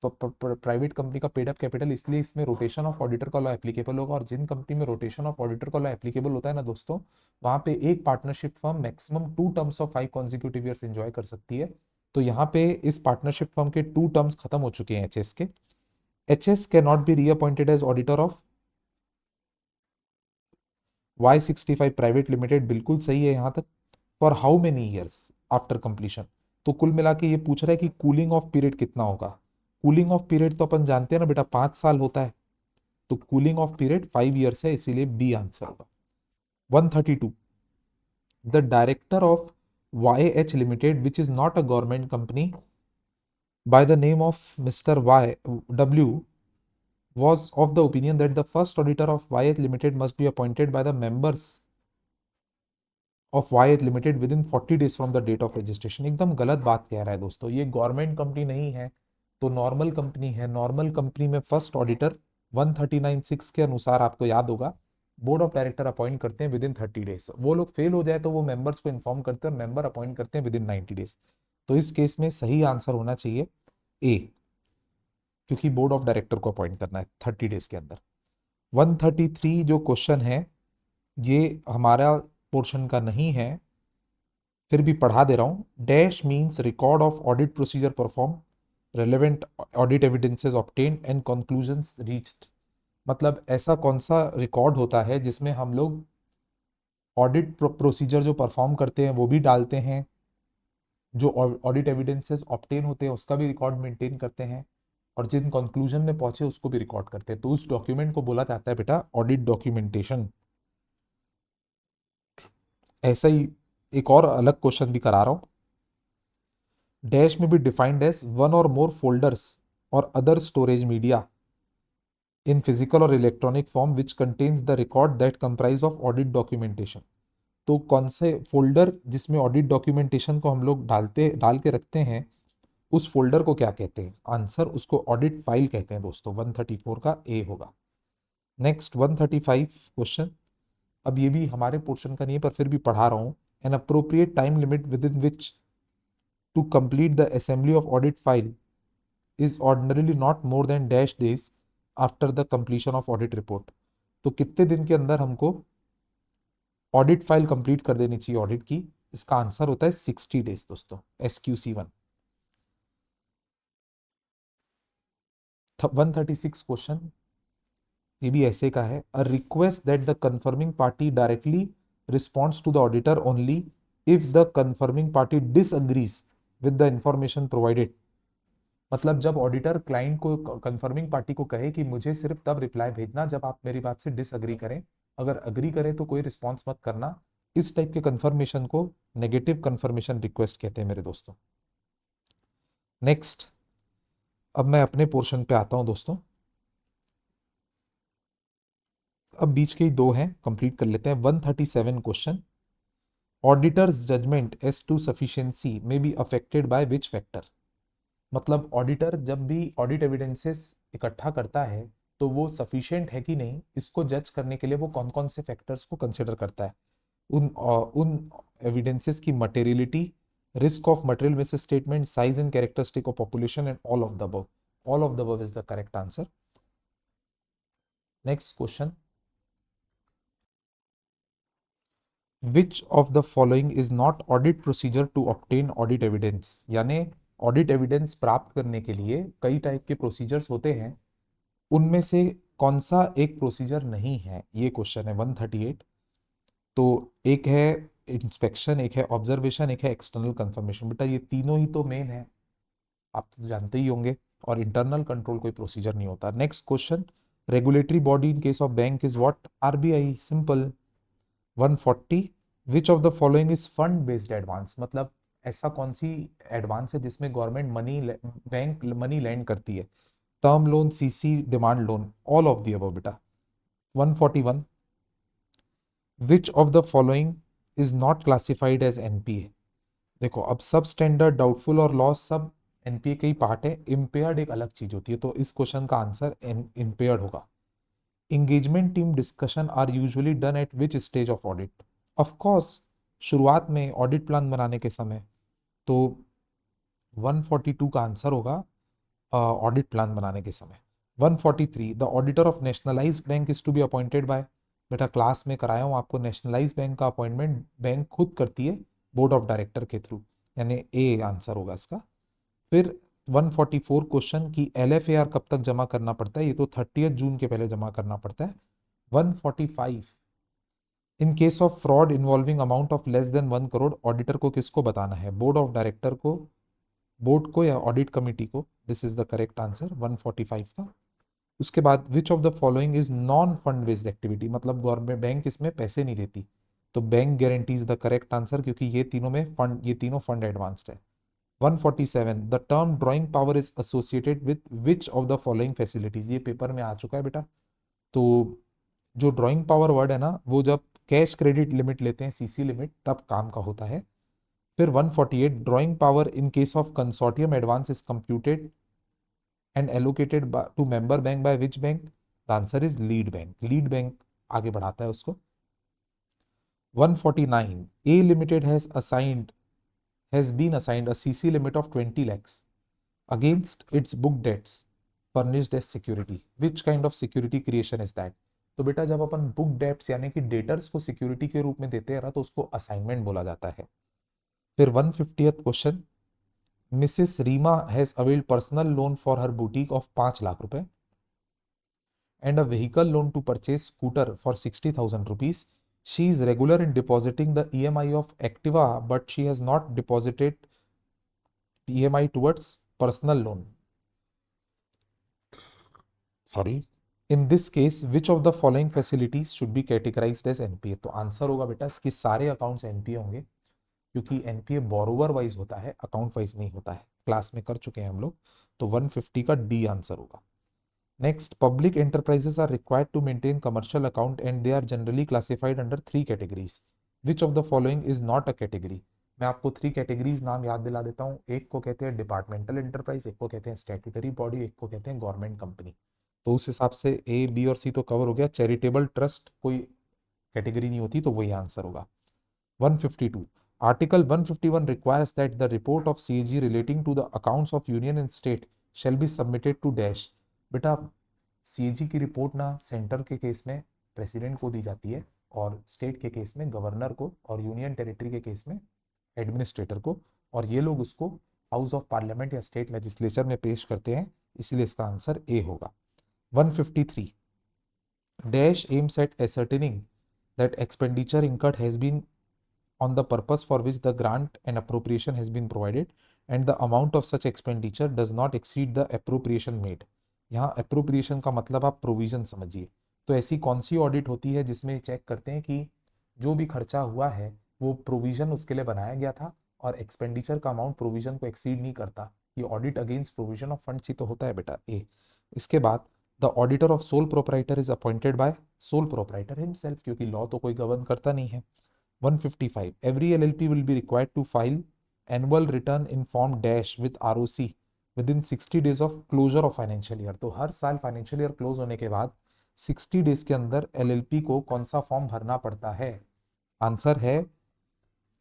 प्राइवेट कंपनी का पेड अप कैपिटल, इसलिए इसमें रोटेशन ऑफ ऑडिटर का लॉ एप्लीकेबल होगा। और जिन कंपनी में रोटेशन ऑफ ऑडिटर का लॉ एप्लीकेबल होता है ना दोस्तों, वहां पे एक partnership firm maximum 2 terms of 5 consecutive years enjoy कर सकती है। तो यहाँ पे इस पार्टनरशिप फर्म के 2 टर्म्स खत्म हो चुके हैं एचएस के। HS can not be reappointed as auditor of Y65 private limited, बिल्कुल सही है यहाँ तक। For how many years after completion, तो कुल मिला के ये पूछ रहा है कि कूलिंग ऑफ पीरियड कितना होगा। कूलिंग ऑफ पीरियड तो अपन जानते हैं ना बेटा, 5 साल होता है, तो कूलिंग ऑफ पीरियड 5 ईयर्स है, इसीलिए बी आंसर होगा। 132, the director of YH limited which is not a government company by the name of Mr. W was of the opinion that the first auditor of YH Limited must be appointed by the members of YH Limited within 40 days from the date of registration। एकदम गलत बात कह रहा है दोस्तों, ये गवर्नमेंट कंपनी नहीं है, तो नॉर्मल कंपनी है। नॉर्मल कंपनी में फर्स्ट ऑडिटर 139(6) के अनुसार आपको याद होगा, बोर्ड ऑफ डायरेक्टर अपॉइंट करते हैं विद इन 30 डेज। वो लोग फेल हो जाए तो वो मेंबर्स को इन्फॉर्म करते हैं, मेंबर अपॉइंट करते हैं विद इन 90 डेज। तो इस केस में सही आंसर होना चाहिए ए, क्योंकि बोर्ड ऑफ डायरेक्टर को अपॉइंट करना है 30 डेज के अंदर। 133 जो क्वेश्चन है ये हमारा पोर्शन का नहीं है, फिर भी पढ़ा दे रहा हूं। Dash means record of audit procedure perform, relevant audit evidences obtained and conclusions reached. मतलब ऐसा कौन सा रिकॉर्ड होता है जिसमें हम लोग ऑडिट प्रोसीजर जो परफॉर्म करते हैं वो भी डालते हैं, जो ऑडिट एविडेंसेस ऑब्टेन होते हैं उसका भी रिकॉर्ड मेंटेन करते हैं, और जिन कंक्लूजन में पहुंचे उसको भी रिकॉर्ड करते हैं। तो उस डॉक्यूमेंट को बोला जाता है बेटा ऑडिट डॉक्यूमेंटेशन। ऐसा ही एक और अलग क्वेश्चन भी करा रहा हूं। डैश में भी defined as one or more folders or other storage media in physical or electronic form which contains the record that comprise of audit documentation. तो कौन से फोल्डर जिसमें ऑडिट डॉक्यूमेंटेशन को हम लोग डाल के रखते हैं, उस फोल्डर को क्या कहते हैं? आंसर उसको ऑडिट फाइल कहते हैं दोस्तों। 134 का ए होगा। नेक्स्ट 135 क्वेश्चन, अब ये भी हमारे पोर्शन का नहीं है पर फिर भी पढ़ा रहा हूं। An appropriate time limit within which to complete the assembly of audit file is ordinarily not more than dash days after the completion of audit report. तो कितने दिन के अंदर हमको ऑडिट फाइल कंप्लीट कर देनी चाहिए ऑडिट की? इसका आंसर होता है 60 डेज दोस्तों, SQC1। 136 क्वेश्चन, ये भी ऐसे का है। A request that the confirming party directly responds to the auditor only if the confirming party disagrees with the information provided. मतलब जब ऑडिटर क्लाइंट को, कंफर्मिंग पार्टी को कहे कि मुझे सिर्फ तब रिप्लाई भेजना जब आप मेरी बात से डिसअग्री करें, अगर अग्री करें तो कोई रिस्पॉन्स मत करना। इस टाइप के कंफर्मेशन को नेगेटिव कंफर्मेशन रिक्वेस्ट कहते हैं मेरे दोस्तों। नेक्स्ट, अब मैं अपने पोर्शन पे आता हूं दोस्तों। अब बीच के ही दो हैं, कंप्लीट कर लेते हैं। 137 question, auditor's judgement as to sufficiency में be affected by which factor. मतलब ऑडिटर जब भी ऑडिट एविडेंसेस इकट्ठा करता है तो वो सफिशिएंट है कि नहीं, इसको जज करने के लिए वो कौन कौन से फैक्टर्स को कंसिडर करता है? उन एविडेंसेस की materiality, risk of material misstatement, size and characteristic of population and all of the above. All of the above is the correct answer. Next question, which of the following is not audit procedure to obtain audit evidence. यानी ऑडिट एविडेंस प्राप्त करने के लिए कई टाइप के प्रोसीजर्स होते हैं, उनमें से कौन सा एक प्रोसीजर नहीं है, ये क्वेश्चन है 138। तो एक है इंस्पेक्शन, एक है ऑब्जर्वेशन, एक है एक्सटर्नल कंफर्मेशन। बेटा ये तीनों ही तो मेन है, आप तो जानते ही होंगे, और इंटरनल कंट्रोल कोई प्रोसीजर नहीं होता। Next question, regulatory body in case of bank is what? RBI, simple. 140, which of the following is fund based advance. मतलब ऐसा कौन सी एडवांस है जिसमें government money, bank money lend करती है? Term loan, CC, demand loan, all of the above बेटा। 141, which of the following is not classified as NPA। देखो अब सब स्टैंडर्ड, डाउटफुल और लॉस सब एनपीए के ही पार्ट है, इम्पेयर्ड एक अलग चीज होती है, तो इस क्वेश्चन का आंसर इम्पेयर्ड होगा। Engagement team discussion are usually done at which stage of audit? Of course शुरुआत में ऑडिट प्लान बनाने के समय। तो 142 का आंसर होगा ऑडिट प्लान बनाने के समय। 143 the auditor of nationalised bank is to be appointed by. बेटा क्लास में कराया हूँ आपको, नेशनलाइज्ड बैंक का अपॉइंटमेंट बैंक खुद करती है बोर्ड ऑफ डायरेक्टर के थ्रू, यानी ए आंसर होगा इसका। फिर 144 क्वेश्चन की एलएफएआर कब तक जमा करना पड़ता है, ये तो 30 जून के पहले जमा करना पड़ता है। 145 इन case of fraud involving amount of less than 1 crore auditor को किसको बताना है, बोर्ड ऑफ डायरेक्टर को, बोर्ड को या ऑडिट कमिटी को? This is the correct answer 145 का। उसके बाद विच of the following is non fund based activity, मतलब गवर्नमेंट बैंक इसमें पैसे नहीं देती, तो bank guarantees the correct answer, क्योंकि ये तीनों में फंड, ये तीनों फंड एडवांस्ड है। 147 the term drawing power is associated with which of the following facilities, ये पेपर में आ चुका है बेटा। तो जो ड्राइंग पावर वर्ड है ना, वो जब कैश क्रेडिट लिमिट लेते हैं, सीसी लिमिट, तब काम का होता है। फिर 148 drawing power in case of consortium advance is computed and allocated to member bank by which bank? The answer is lead bank, lead bank आगे बढ़ाता है उसको। 149 a limited has been assigned a CC limit of 20 lakhs against its book debts furnished as security. Which kind of security creation is that? तो बेटा जब अपन बुक डेब्ट्स यानी कि डेटर्स को सिक्योरिटी के रूप में देते हैं ना, तो उसको असाइनमेंट बोला जाता है। फिर 150th question, Mrs Reema has availed personal loan for her boutique of 5 lakh रुपए and a vehicle loan to purchase scooter for 60,000 rupees. She is regular in depositing the EMI of Activa, but she has not deposited EMI towards personal loan. Sorry. In this case, which of the following facilities should be categorized as NPA? तो आंसर होगा बेटा इसके सारे अकाउंट्स एनपीए होंगे, क्योंकि एनपीए बोरोवर वाइज होता है, अकाउंट वाइज नहीं होता है, क्लास में कर चुके हैं हम लोग। तो 150 का डी आंसर होगा। Next, public enterprises are required to maintain commercial account and they are generally classified under 3 categories. Which of the following is not a category? मैं आपको 3 कैटेगरीज नाम याद दिला देता हूँ। एक को कहते हैं डिपार्टमेंटल एंटरप्राइज, एक को कहते हैं स्टैट्यूटरी बॉडी, एक को कहते हैं गवर्नमेंट कंपनी। तो उस हिसाब से ए, बी और सी तो कवर हो गया। चैरिटेबल ट्रस्ट कोई कैटेगरी नहीं होती, तो वही आंसर होगा। 152 Article 151 requires that the report of CAG relating to the accounts of union and state shall be submitted to dash। बेटा सीएजी की रिपोर्ट ना सेंटर के केस में प्रेसिडेंट को दी जाती है, और स्टेट के केस में गवर्नर को, और यूनियन टेरिटरी के केस में एडमिनिस्ट्रेटर को, और ये लोग उसको हाउस ऑफ पार्लियामेंट या स्टेट लेजिस्लेचर में पेश करते हैं, इसलिए इसका आंसर ए होगा। 153 dash aims at ascertaining that expenditure incurred has been on the purpose for which the grant and appropriation has been provided and the amount of such expenditure does not exceed the appropriation made। यहाँ appropriation का मतलब आप provision समझिए। तो ऐसी कौन सी ऑडिट होती है जिसमें चेक करते हैं कि जो भी खर्चा हुआ है वो प्रोविजन उसके लिए बनाया गया था और एक्सपेंडिचर का अमाउंट प्रोविजन को एक्सीड नहीं करता, ये audit against provision of funds ही तो होता है बेटा, ए। इसके बाद the auditor of sole proprietor is appointed by sole proprietor himself, क्योंकि लॉ तो कोई गवर्न करता नहीं है। 155 every LLP will be required to file annual return in form dash with ROC within 60 days of closure of financial year। तो हर साल फाइनेंशियल ईयर क्लोज होने के बाद 60 डेज के अंदर एलएलपी को कौन सा फॉर्म भरना पड़ता है? आंसर है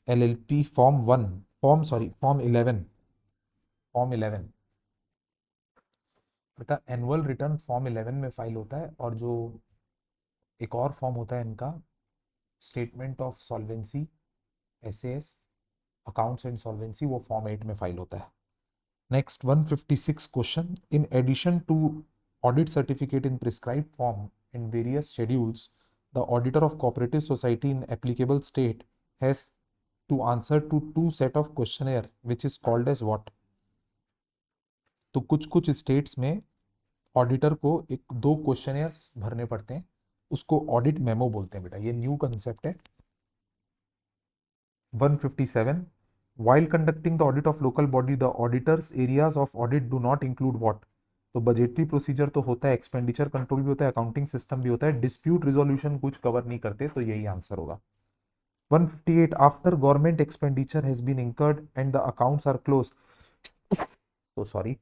एलएलपी फॉर्म 11। फॉर्म 11 बेटा एनुअल रिटर्न फॉर्म 11 में फाइल होता है, और जो एक और फॉर्म होता है इनका, statement of solvency, SAS, accounts and solvency, वो फॉर्म 8 में फाइल होता है। Next 156 question, in addition to audit certificate in prescribed form in various schedules the auditor of cooperative society in applicable state has to answer to 2 set of questionnaire which is called as what? तो कुछ कुछ स्टेट्स में ऑडिटर को 2 क्वेश्चनर्स भरने पड़ते हैं, उसको ऑडिट मेमो बोलते हैं बेटा, ये न्यू कंसेप्ट है। 157 while conducting the audit of local body the auditors areas of audit do not include what? तो बजेटरी प्रोसीजर तो होता है, एक्सपेंडिचर कंट्रोल भी होता है, अकाउंटिंग सिस्टम भी होता है, डिस्प्यूट रिजोल्यूशन कुछ कवर नहीं करते, तो यही आंसर होगा। 158 after government expenditure has been incurred and the accounts are closed, so sorry,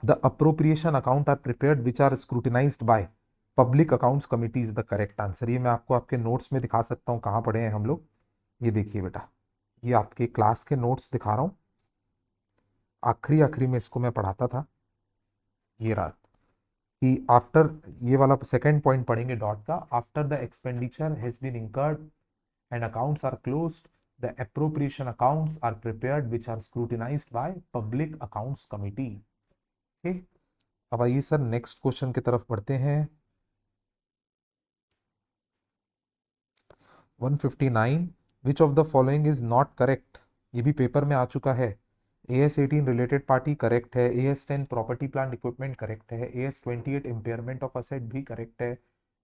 the appropriation account are prepared which are scrutinized by public accounts committee is the correct answer। ये मैं आपको आपके नोट्स में दिखा सकता हूँ कहाँ पढ़े हैं हम लोग। ये देखिए बेटा, ये आपके क्लास के नोट्स दिखा रहा हूँ, आखिरी आखिरी में इसको मैं पढ़ाता था। ये रात कि आफ्टर, ये वाला सेकंड पॉइंट पढ़ेंगे डॉट का, after the expenditure has been incurred and accounts are closed, the appropriation accounts are prepared which are scrutinized by public accounts committee। okay? अब आइए सर नेक्स्ट क्वेश्चन की तरफ बढ़ते हैं। 159 विच of the following is not correct, ये भी पेपर में आ चुका है। AS18 रिलेटेड पार्टी करेक्ट है, AS10 property plant equipment correct है, AS28 इम्पेयरमेंट ऑफ असेट भी करेक्ट है,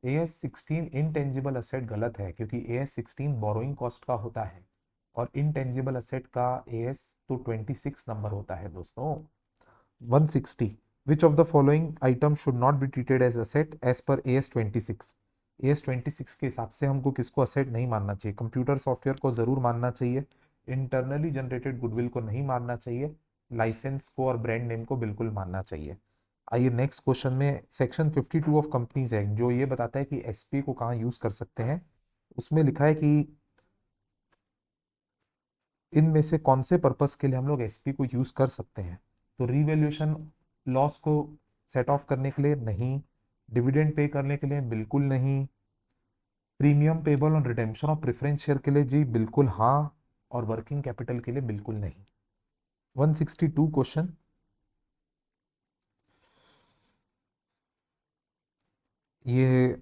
AS16 इनटेंजिबल असेट गलत है क्योंकि AS16 बोरोइंग कॉस्ट का होता है और इनटेंजिबल असेट का AS तो 26 नंबर होता है दोस्तों। 160 which of the following item should not be treated as asset as per AS26, AS26 के हिसाब से हमको किसको असेट नहीं मानना चाहिए, कंप्यूटर सॉफ्टवेयर को जरूर मानना चाहिए, इंटरनली जनरेटेड गुडविल को नहीं मानना चाहिए, लाइसेंस को और ब्रांड नेम को बिल्कुल मानना चाहिए। आइए नेक्स्ट क्वेश्चन में सेक्शन 52 ऑफ कंपनीज एक्ट जो ये बताता है कि एसपी को कहाँ यूज कर सकते हैं, उसमें लिखा है कि इनमें से कौन से पर्पस के लिए हम लोग एसपी को यूज कर सकते हैं। तो रीवैल्यूएशन लॉस को सेट ऑफ करने के लिए नहीं, डिविडेंड पे करने के लिए बिल्कुल नहीं, premium payable on redemption of preference share के लिए जी बिल्कुल हाँ, और वर्किंग कैपिटल के लिए बिल्कुल नहीं। 162 क्वेश्चन, ये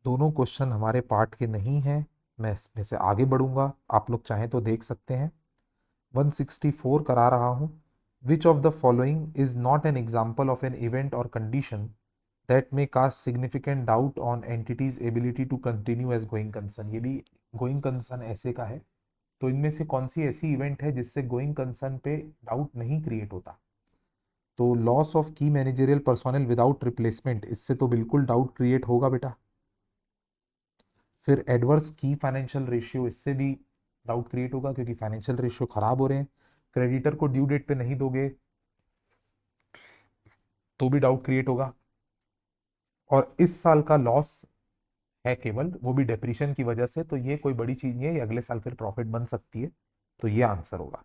दोनों क्वेश्चन हमारे पार्ट के नहीं हैं, मैं इसमें से आगे बढ़ूंगा, आप लोग चाहें तो देख सकते हैं। 164 करा रहा हूं, which of the following is not an example of an event or condition that may cast significant doubt on entity's ability to continue as going concern, ये भी गोइंग कंसर्न ऐसे का है, तो इनमें से कौन सी ऐसी इवेंट है जिससे गोइंग कंसर्न पे डाउट नहीं क्रिएट होता। तो लॉस ऑफ की मैनेजरियल पर्सोनल विदाउट रिप्लेसमेंट, इससे तो बिल्कुल डाउट क्रिएट होगा बेटा। फिर एडवर्स की फाइनेंशियल रेशियो, इससे भी डाउट क्रिएट होगा क्योंकि फाइनेंशियल रेशियो खराब हो रहे हैं। क्रेडिटर को ड्यू डेट पे नहीं दोगे तो भी डाउट क्रिएट होगा। और इस साल का लॉस है केवल, वो भी डेप्रीशिएशन की वजह से, तो ये कोई बड़ी चीज नहीं है, ये अगले साल फिर प्रॉफिट बन सकती है, तो ये आंसर होगा।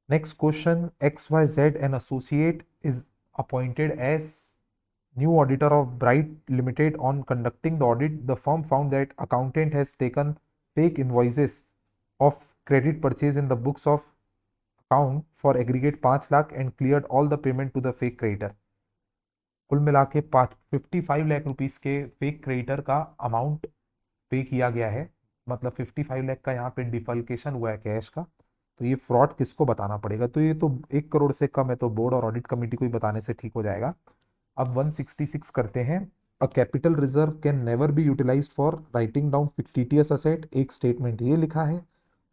Next question, XYZ and associate is appointed as new auditor of Bright Limited. On conducting the audit, the firm found that accountant has taken fake invoices of credit purchase in the books of account for aggregate 5 lakh and cleared all the payment to the fake creditor। कुल मिला के 55 लाख रुपीस के फेक क्रेडिटर का अमाउंट पे किया गया है, मतलब 55 लाख का यहाँ पे डिफल्केशन हुआ है कैश का। तो ये फ्रॉड किसको बताना पड़ेगा, तो ये तो 1 करोड़ से कम है, तो बोर्ड और ऑडिट कमेटी को ही बताने से ठीक हो जाएगा। अब 166 करते हैं। A capital reserve can never be utilised for writing down fictitious asset, एक स्टेटमेंट ये लिखा है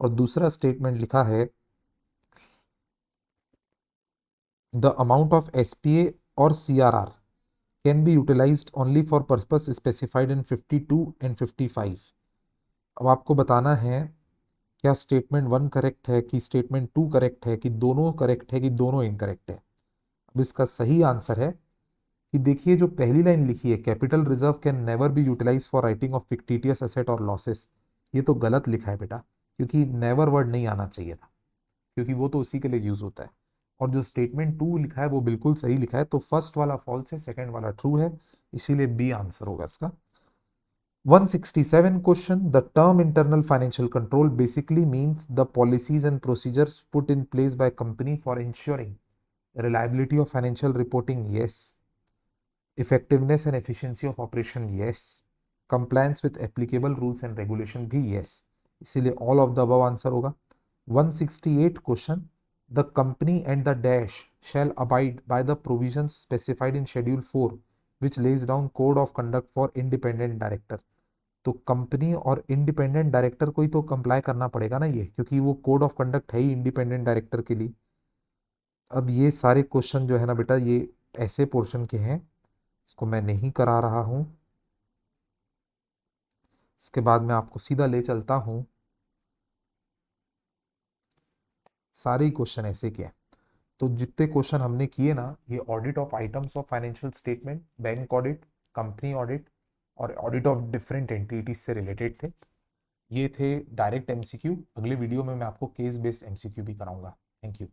और दूसरा स्टेटमेंट लिखा है द अमाउंट ऑफ एसपीए और CRR can be utilised only for purpose specified in 52 and 55। अब आपको बताना है क्या स्टेटमेंट 1 करेक्ट है कि स्टेटमेंट 2 करेक्ट है कि दोनों करेक्ट है कि दोनों इनकरेक्ट है। अब इसका सही आंसर है कि देखिए जो पहली लाइन लिखी है, capital reserve can never be utilise for writing off fictitious asset और लॉसेस, ये तो गलत लिखा है बेटा, क्योंकि नेवर वर्ड नहीं आना चाहिए था, क्योंकि वो तो उसी के लिए यूज होता है। और जो स्टेटमेंट 2 लिखा है वो बिल्कुल सही लिखा है, तो फर्स्ट वाला फॉल्स है, सेकंड वाला ट्रू है, इसीलिए बी आंसर होगा इसका। 167 question, the term internal financial control basically means the policies and procedures put in place by company for ensuring reliability of financial reporting, yes. Effectiveness and efficiency of operation, yes. Compliance with applicable rules and regulation भी yes, इसीलिए all of the above answer होगा। 168 question, the company and the dash shall abide by the provisions specified in schedule 4 which lays down code of conduct for independent director। तो कंपनी और इंडिपेंडेंट डायरेक्टर को ही तो कंप्लाई करना पड़ेगा ना ये, क्योंकि वो कोड ऑफ कंडक्ट है ही इंडिपेंडेंट डायरेक्टर के लिए। अब ये सारे क्वेश्चन जो है ना बेटा, ये ऐसे पोर्शन के हैं, इसको मैं नहीं करा रहा हूं। इसके बाद मैं आपको सीधा ले चलता हूँ, सारे ही क्वेश्चन ऐसे के हैं। तो जितने क्वेश्चन हमने किए ना, ये audit of items of financial statement, bank audit, company audit और ऑडिट ऑफ डिफरेंट एंटिटीज से रिलेटेड थे। ये थे डायरेक्ट एमसीक्यू। अगले वीडियो में मैं आपको केस बेस्ड एमसीक्यू भी कराऊंगा। Thank you.